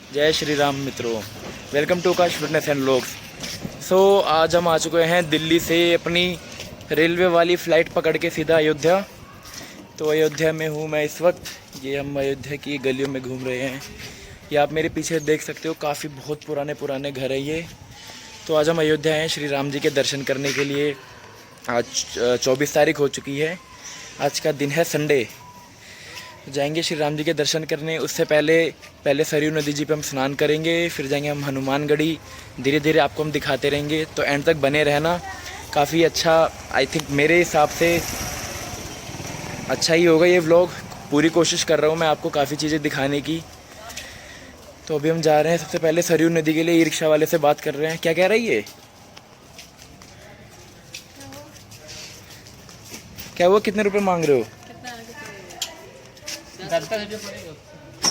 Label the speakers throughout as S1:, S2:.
S1: जय श्री राम मित्रों, welcome to काश फिटनेस एंड व्लॉग्स। सो आज हम आ चुके हैं दिल्ली से अपनी रेलवे वाली फ़्लाइट पकड़ के सीधा अयोध्या। तो अयोध्या में हूँ मैं इस वक्त। ये हम अयोध्या की गलियों में घूम रहे हैं। ये आप मेरे पीछे देख सकते हो, काफ़ी बहुत पुराने पुराने घर है ये। तो आज हम अयोध्या हैं श्री राम जी के दर्शन करने के लिए। आज 24 तारीख हो चुकी है। आज का दिन है संडे। जाएंगे श्री राम जी के दर्शन करने। उससे पहले सरयू नदी जी पे हम स्नान करेंगे, फिर जाएंगे हम हनुमानगढ़ी। धीरे धीरे आपको हम दिखाते रहेंगे, तो एंड तक बने रहना। काफ़ी अच्छा, आई थिंक मेरे हिसाब से अच्छा ही होगा ये व्लॉग। पूरी कोशिश कर रहा हूँ मैं आपको काफ़ी चीज़ें दिखाने की। तो अभी हम जा रहे हैं। सबसे पहले सरयू नदी के लिए ई रिक्शा वाले से बात कर रहे हैं। क्या कह रही है? क्या वो कितने रुपए मांग रहे हो?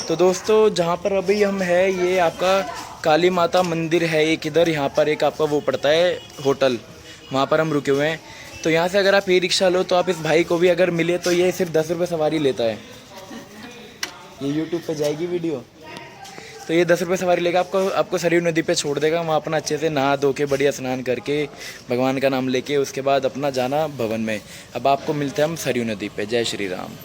S1: तो दोस्तों, जहाँ पर अभी हम हैं, ये आपका काली माता मंदिर है एक इधर। यहाँ पर एक आपका वो पड़ता है होटल, वहाँ पर हम रुके हुए हैं। तो यहाँ से अगर आप ई रिक्शा लो तो आप इस भाई को भी अगर मिले तो ये सिर्फ 10 रुपये सवारी लेता है। ये यूट्यूब पे जाएगी वीडियो। तो ये 10 रुपये सवारी लेगा, आपको सरयू नदी पे छोड़ देगा। वहाँ अपना अच्छे से नहा धो के बढ़िया स्नान करके भगवान का नाम लेके उसके बाद अपना जाना भवन में। अब आपको मिलते हैं हम सरयू नदी पे। जय Shri Ram.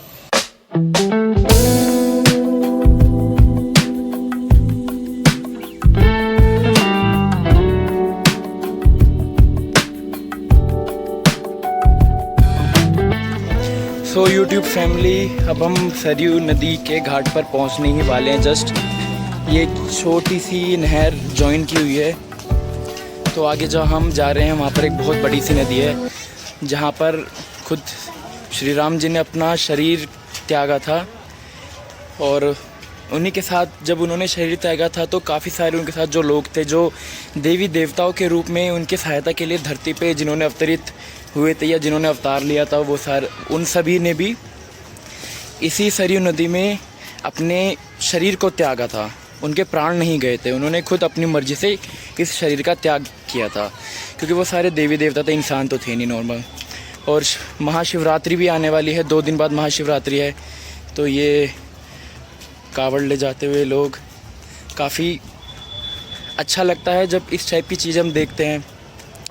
S1: So YouTube family, अब हम सरयू नदी के घाट पर पहुंचने ही वाले हैं। जस्ट ये छोटी सी नहर जॉइन की हुई है। तो आगे जो हम जा रहे हैं वहाँ पर एक बहुत बड़ी सी नदी है, जहाँ पर खुद श्री राम जी ने अपना शरीर त्यागा था। और उन्हीं के साथ जब उन्होंने शरीर त्यागा था तो काफ़ी सारे उनके साथ जो लोग थे, जो देवी देवताओं के रूप में उनकी सहायता के लिए धरती पे जिन्होंने अवतरित हुए थे या जिन्होंने अवतार लिया था, वो उन सभी ने भी इसी सरयू नदी में अपने शरीर को त्यागा था। उनके प्राण नहीं गए थे, उन्होंने खुद अपनी मर्जी से इस शरीर का त्याग किया था, क्योंकि वो सारे देवी देवता थे, इंसान तो थे नहीं नॉर्मल। और महाशिवरात्रि भी आने वाली है, 2 दिन बाद महाशिवरात्रि है। तो ये कावड़ ले जाते हुए लोग, काफ़ी अच्छा लगता है जब इस टाइप की चीज़ हम देखते हैं,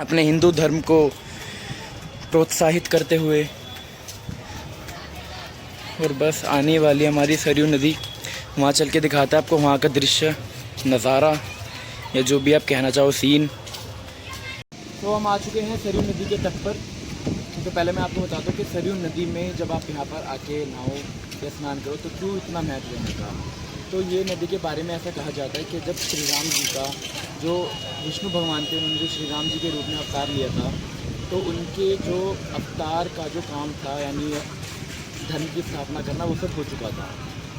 S1: अपने हिंदू धर्म को प्रोत्साहित करते हुए। और बस आने वाली हमारी सरयू नदी, वहाँ चल के दिखाता है आपको वहाँ का दृश्य, नज़ारा, या जो भी आप कहना चाहो, सीन। तो हम आ चुके हैं सरयू नदी के तट पर। तो पहले मैं आपको बताता हूँ कि सरयू नदी में जब आप यहाँ पर आके नहाओ या स्नान करो तो क्यों इतना महत्व है इनका। तो ये नदी के बारे में ऐसा कहा जाता है कि जब श्री राम जी का जो विष्णु भगवान थे, उन्होंने जो श्री राम जी के रूप में अवतार लिया था, तो उनके जो अवतार का जो काम था, यानी धर्म की स्थापना करना, वो सब हो चुका था।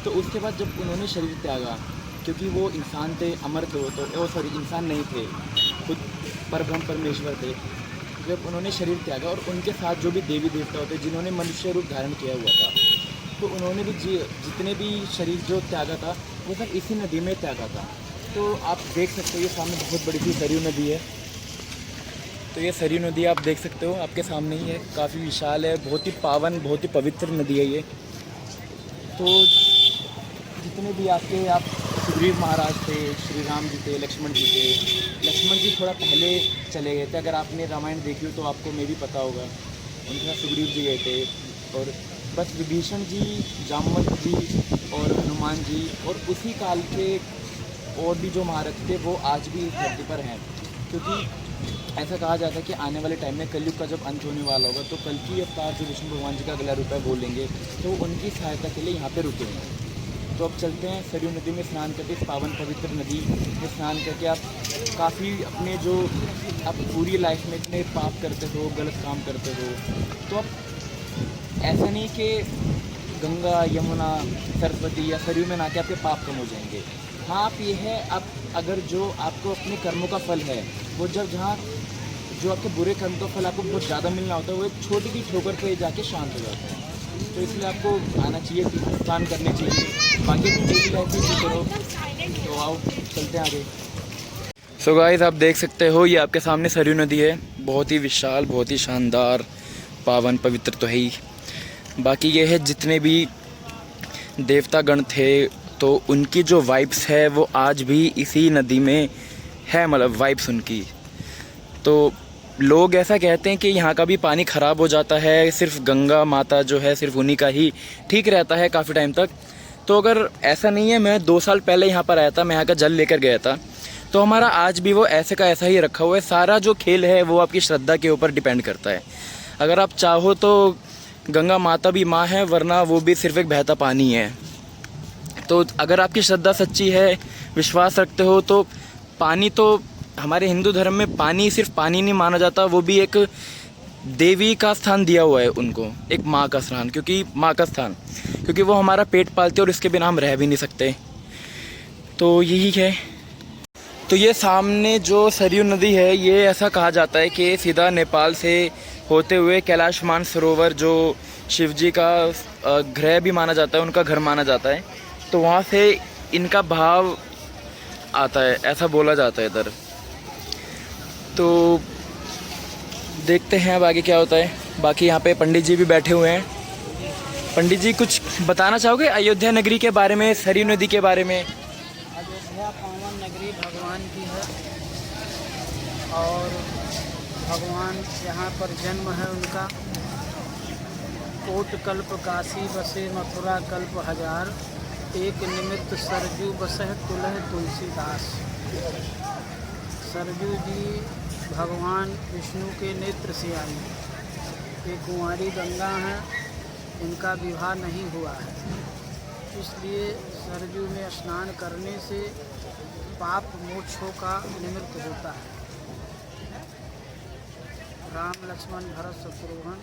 S1: तो उसके बाद जब उन्होंने शरीर त्यागा, क्योंकि वो इंसान थे, अमर थे, तो इंसान नहीं थे, खुद परब्रह्म परमेश्वर थे। जब उन्होंने शरीर त्यागा और उनके साथ जो भी देवी देवता होते, जिन्होंने मनुष्य रूप धारण किया हुआ था, तो उन्होंने भी जितने भी शरीर जो त्यागा था, वो सब इसी नदी में त्यागा था। तो आप देख सकते हो, ये सामने बहुत बड़ी सी सरयू नदी है। तो ये सरयू नदी आप देख सकते हो, आपके सामने ही है। काफ़ी विशाल है, बहुत ही पावन, बहुत ही पवित्र नदी है ये। तो जितने भी आप सुग्रीव महाराज थे, श्री राम जी थे, लक्ष्मण जी थे। लक्ष्मण जी थोड़ा पहले चले गए थे, अगर आपने रामायण देखी हो तो आपको मे भी पता होगा। उनके साथ सुग्रीव जी गए थे, और बस विभीषण जी, जामवंत जी और हनुमान जी और उसी काल के और भी जो महारथ थे, वो आज भी इस धरती पर हैं। क्योंकि ऐसा कहा जाता है कि आने वाले टाइम में कलयुग का जब अंत होने वाला होगा, तो कल की अवतार जो विष्णु भगवान जी का अगला रूप है वो लेंगे, तो उनकी सहायता के लिए यहाँ पे रुके हैं। तो अब चलते हैं सरयू नदी में स्नान करके। इस पावन पवित्र नदी में स्नान करके आप काफ़ी अपने जो आप पूरी लाइफ में इतने पाप करते हो, गलत काम करते हो, तो अब ऐसा नहीं कि गंगा, यमुना, सरस्वती या सरयू में नहा के आपके पाप कम हो जाएंगे। हाँ, आप ये है, आप अगर जो आपको अपने कर्मों का फल है, वो जहाँ जो आपके बुरे कर्म का फल आपको बहुत ज़्यादा मिलना होता है, वो एक छोटी सी ठोकर पे जाके शांत हो जाता है। तो इसलिए आपको आना चाहिए, स्नान करने चाहिए। बाकी अपनी डेली लाइफ में करो। तो आओ चलते हैं आगे। सो गाइस, आप देख सकते हो, ये आपके सामने सरयू नदी है। बहुत ही विशाल, बहुत ही शानदार, पावन, पवित्र तो है ही। बाकी ये है जितने भी देवतागण थे, तो उनकी जो वाइब्स है वो आज भी इसी नदी में है, मतलब वाइब्स उनकी। तो लोग ऐसा कहते हैं कि यहाँ का भी पानी ख़राब हो जाता है, सिर्फ गंगा माता जो है सिर्फ उन्हीं का ही ठीक रहता है काफ़ी टाइम तक। तो अगर ऐसा नहीं है, मैं 2 साल पहले यहाँ पर आया था, मैं यहाँ का जल लेकर गया था, तो हमारा आज भी वो ऐसे का ऐसा ही रखा हुआ है। सारा जो खेल है वो आपकी श्रद्धा के ऊपर डिपेंड करता है। अगर आप चाहो तो गंगा माता भी माँ है, वरना वो भी सिर्फ एक बहता पानी है। तो अगर आपकी श्रद्धा सच्ची है, विश्वास रखते हो, तो पानी तो हमारे हिंदू धर्म में पानी सिर्फ पानी नहीं माना जाता, वो भी एक देवी का स्थान दिया हुआ है उनको, एक माँ का स्थान, क्योंकि वो हमारा पेट पालते हैं और इसके बिना हम रह भी नहीं सकते। तो यही है। तो ये सामने जो सरयू नदी है, ये ऐसा कहा जाता है कि सीधा नेपाल से होते हुए कैलाश मानसरोवर जो शिवजी का गृह भी माना जाता है, उनका घर माना जाता है, तो वहाँ से इनका भाव आता है, ऐसा बोला जाता है इधर। तो देखते हैं अब आगे क्या होता है। बाकी यहाँ पे पंडित जी भी बैठे हुए हैं। पंडित जी कुछ बताना चाहोगे अयोध्या नगरी के बारे में, सरयू नदी के बारे में?
S2: अयोध्या पावन नगरी भगवान की है और भगवान यहाँ पर जन्म है उनका। कोट कल्प काशी बसे मथुरा कल्प हजार, एक निमित्त सरजू बसह तुलह तुलसीदास। सरजू जी भगवान विष्णु के नेत्र से आई, ये कुंवारी गंगा हैं, इनका विवाह नहीं हुआ है, इसलिए सरजू में स्नान करने से पाप मोक्षों का निमित्त होता है। राम लक्ष्मण भरत शत्रुघ्न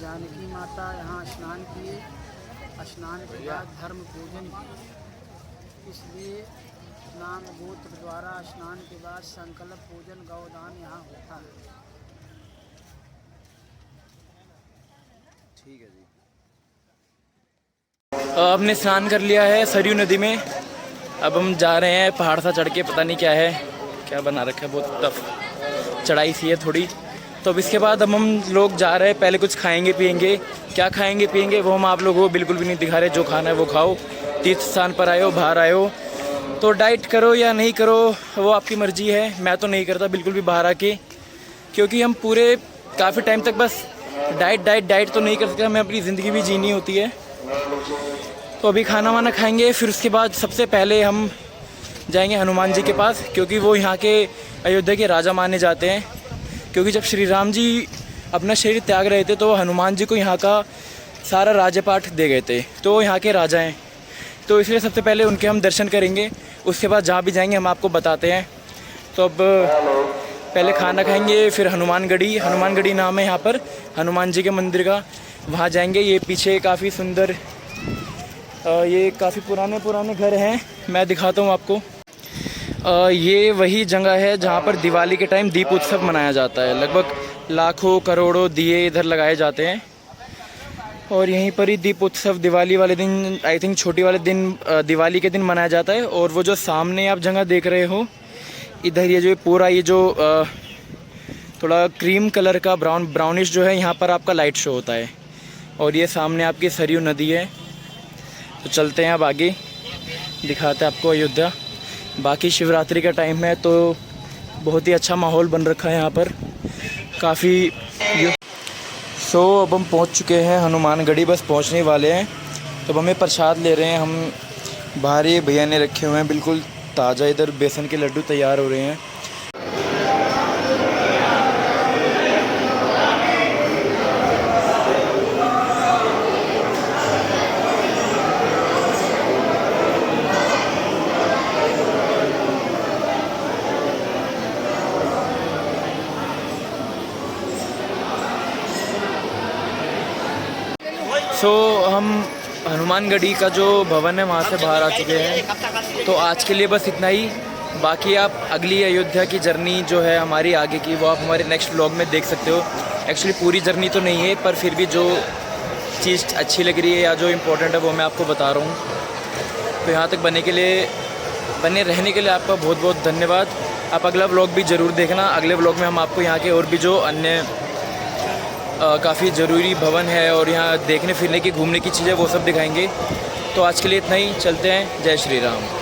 S2: जानकी माता यहाँ स्नान किए, स्नान के बाद धर्म पूजन किए, इसलिए नाम गोत्र द्वारा स्नान के बाद संकल्प पूजन गौदान यहाँ होता है।
S1: ठीक है जी। हमने स्नान कर लिया है सरयू नदी में। अब हम जा रहे हैं पहाड़ सा चढ़ के, पता नहीं क्या है, क्या बना रखा है, बहुत टफ चढ़ाई सी है थोड़ी। तो अब इसके बाद अब हम लोग जा रहे हैं, पहले कुछ खाएंगे पिएंगे। क्या खाएंगे पिएंगे वो हम आप लोगों को बिल्कुल भी नहीं दिखा रहे, जो खाना है वो खाओ। तीर्थ स्थान पर आए हो, बाहर आए हो, तो डाइट करो या नहीं करो वो आपकी मर्जी है। मैं तो नहीं करता बिल्कुल भी बाहर आके, क्योंकि हम पूरे काफ़ी टाइम तक बस डाइट तो नहीं कर सकते, हमें अपनी ज़िंदगी भी जीनी होती है। तो अभी खाना वाना खाएंगे, फिर उसके बाद सबसे पहले हम जाएंगे हनुमान जी के पास, क्योंकि वो यहाँ के अयोध्या के राजा माने जाते हैं। क्योंकि जब श्री राम जी अपना शरीर त्याग रहे थे, तो हनुमान जी को यहाँ का सारा राज्यपाठ दे गए थे, तो वो यहाँ के राजा हैं। तो इसलिए सबसे पहले उनके हम दर्शन करेंगे, उसके बाद जहाँ भी जाएंगे हम आपको बताते हैं। तो अब पहले खाना खाएंगे, फिर हनुमानगढ़ी नाम है यहाँ पर हनुमान जी के मंदिर का, वहाँ जाएंगे। ये पीछे काफ़ी सुंदर, ये काफ़ी पुराने घर हैं, मैं दिखाता हूँ आपको। ये वही जगह है जहाँ पर दिवाली के टाइम दीप उत्सव मनाया जाता है। लगभग लाखों करोड़ों दिए इधर लगाए जाते हैं, और यहीं पर ही दीप उत्सव दिवाली वाले दिन, आई थिंक छोटी वाले दिन, दिवाली के दिन मनाया जाता है। और वो जो सामने आप जगह देख रहे हो इधर, ये जो पूरा ये जो थोड़ा क्रीम कलर का ब्राउनिश जो है, यहाँ पर आपका लाइट शो होता है। और ये सामने आपकी सरयू नदी है। तो चलते हैं अब आगे, दिखाते हैं आपको अयोध्या। बाकी शिवरात्रि का टाइम है, तो बहुत ही अच्छा माहौल बन रखा है यहाँ पर काफ़ी। अब हम पहुँच चुके हैं हनुमानगढ़ी, बस पहुँचने वाले हैं। तो हमें प्रसाद ले रहे हैं हम, बाहर ये भैया ने रखे हुए हैं बिल्कुल ताज़ा, इधर बेसन के लड्डू तैयार हो रहे हैं। हम हनुमानगढ़ी का जो भवन है वहाँ से बाहर आ चुके हैं। तो आज के लिए बस इतना ही। बाकी आप अगली अयोध्या की जर्नी जो है हमारी आगे की, वो आप हमारे नेक्स्ट व्लॉग में देख सकते हो। एक्चुअली पूरी जर्नी तो नहीं है, पर फिर भी जो चीज़ अच्छी लग रही है या जो इम्पोर्टेंट है वो मैं आपको बता रहा हूँ। तो यहाँ तक बने रहने के लिए आपका बहुत बहुत धन्यवाद। आप अगला व्लॉग भी ज़रूर देखना। अगले व्लॉग में हम आपको यहाँ के और भी जो अन्य काफ़ी ज़रूरी भवन है और यहाँ देखने फिरने की, घूमने की चीज़ें, वो सब दिखाएंगे। तो आज के लिए इतना ही, चलते हैं। जय श्री राम।